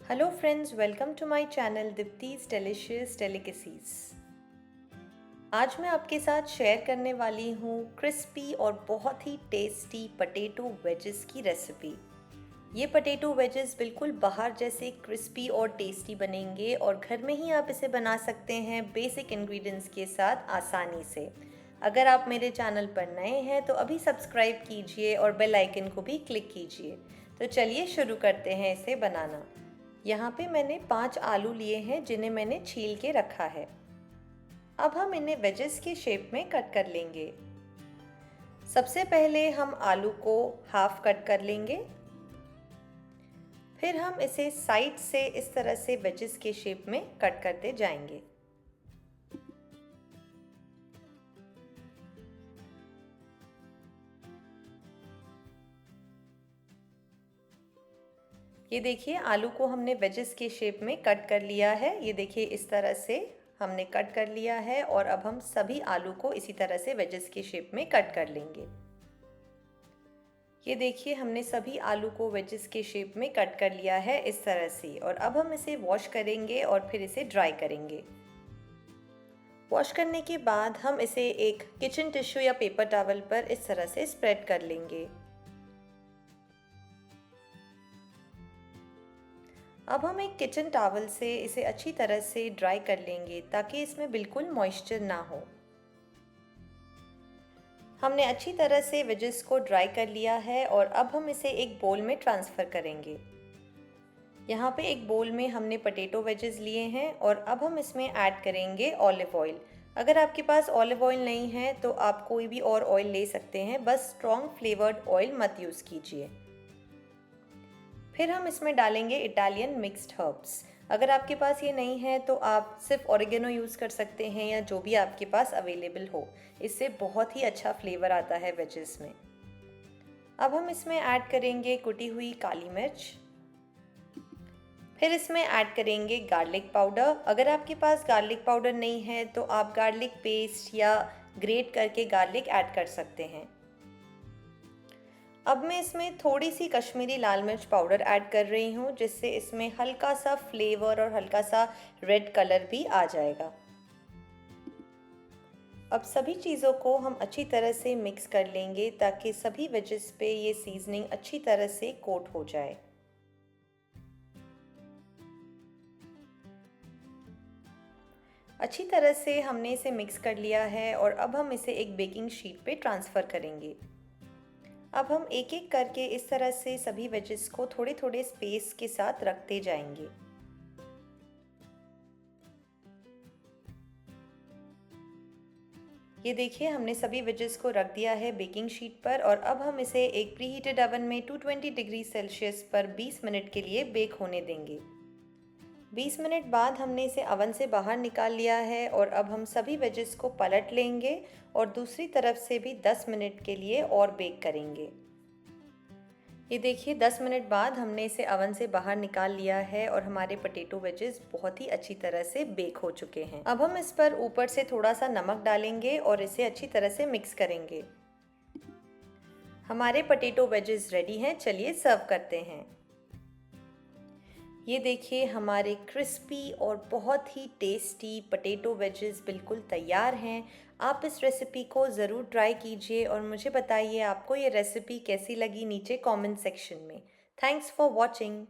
Hello friends, welcome to my channel Deepti's delicious delicacies. आज मैं आपके साथ शेयर करने वाली हूँ क्रिस्पी और बहुत ही टेस्टी पटेटो वेजेस की रेसिपी। ये पटेटो वेजेस बिल्कुल बाहर जैसे क्रिस्पी और टेस्टी बनेंगे और घर में ही आप इसे बना सकते हैं बेसिक इंग्रेडिएंट्स के साथ आसानी से। अगर आप मेरे चैनल पर नए हैं तो अभी सब्सक्राइब कीजिए और बेल आइकन को भी क्लिक कीजिए। तो चलिए शुरू करते हैं इसे बनाना। यहाँ पे मैंने 5 आलू लिए हैं जिन्हें मैंने छील के रखा है। अब हम इन्हें वेजेस के शेप में कट कर लेंगे। सबसे पहले हम आलू को हाफ कट कर लेंगे, फिर हम इसे साइड से इस तरह से वेजेस के शेप में कट करते जाएंगे। ये देखिए, आलू को हमने वेजेस के शेप में कट कर लिया है। ये देखिए, इस तरह से हमने कट कर लिया है और अब हम सभी आलू को इसी तरह से वेजेस के शेप में कट कर लेंगे। ये देखिए, हमने सभी आलू को वेजेस के शेप में कट कर लिया है इस तरह से। और अब हम इसे वॉश करेंगे और फिर इसे ड्राई करेंगे। वॉश करने के बाद हम इसे एक किचन टिश्यू या पेपर टॉवल पर इस तरह से स्प्रेड कर लेंगे। अब हम एक किचन टॉवल से इसे अच्छी तरह से ड्राई कर लेंगे ताकि इसमें बिल्कुल मॉइस्चर ना हो। हमने अच्छी तरह से वेजेस को ड्राई कर लिया है और अब हम इसे एक बोल में ट्रांसफ़र करेंगे। यहाँ पे एक बोल में हमने पोटैटो वेजेस लिए हैं और अब हम इसमें ऐड करेंगे ऑलिव ऑयल। अगर आपके पास ऑलिव ऑयल नहीं है तो आप कोई भी और ऑयल ले सकते हैं, बस स्ट्रॉन्ग फ्लेवर्ड ऑयल मत यूज़ कीजिए। फिर हम इसमें डालेंगे इटालियन मिक्स्ड हर्ब्स। अगर आपके पास ये नहीं है तो आप सिर्फ ऑरिगेनो यूज़ कर सकते हैं या जो भी आपके पास अवेलेबल हो। इससे बहुत ही अच्छा फ्लेवर आता है वेजेस में। अब हम इसमें ऐड करेंगे कुटी हुई काली मिर्च। फिर इसमें ऐड करेंगे गार्लिक पाउडर। अगर आपके पास गार्लिक पाउडर नहीं है तो आप गार्लिक पेस्ट या ग्रेट करके गार्लिक ऐड कर सकते हैं। अब मैं इसमें थोड़ी सी कश्मीरी लाल मिर्च पाउडर ऐड कर रही हूँ, जिससे इसमें हल्का सा फ्लेवर और हल्का सा रेड कलर भी आ जाएगा। अब सभी चीज़ों को हम अच्छी तरह से मिक्स कर लेंगे ताकि सभी वेजेस पे ये सीजनिंग अच्छी तरह से कोट हो जाए। अच्छी तरह से हमने इसे मिक्स कर लिया है और अब हम इसे एक बेकिंग शीट पे ट्रांसफ़र करेंगे। अब हम एक एक करके इस तरह से सभी वेजेस को थोड़े थोड़े स्पेस के साथ रखते जाएंगे। ये देखिए, हमने सभी वेजेस को रख दिया है बेकिंग शीट पर और अब हम इसे एक प्रीहीटेड ओवन में 220 डिग्री सेल्सियस पर 20 मिनट के लिए बेक होने देंगे। 20 मिनट बाद हमने इसे ओवन से बाहर निकाल लिया है और अब हम सभी वेजेस को पलट लेंगे और दूसरी तरफ से भी 10 मिनट के लिए और बेक करेंगे। ये देखिए, 10 मिनट बाद हमने इसे ओवन से बाहर निकाल लिया है और हमारे पोटैटो वेजेस बहुत ही अच्छी तरह से बेक हो चुके हैं। अब हम इस पर ऊपर से थोड़ा सा नमक डालेंगे और इसे अच्छी तरह से मिक्स करेंगे। हमारे पोटैटो वेजेस रेडी हैं, चलिए सर्व करते हैं। ये देखिए, हमारे क्रिस्पी और बहुत ही टेस्टी पोटैटो वेजेस बिल्कुल तैयार हैं। आप इस रेसिपी को ज़रूर ट्राई कीजिए और मुझे बताइए आपको ये रेसिपी कैसी लगी नीचे कमेंट सेक्शन में। Thanks for watching.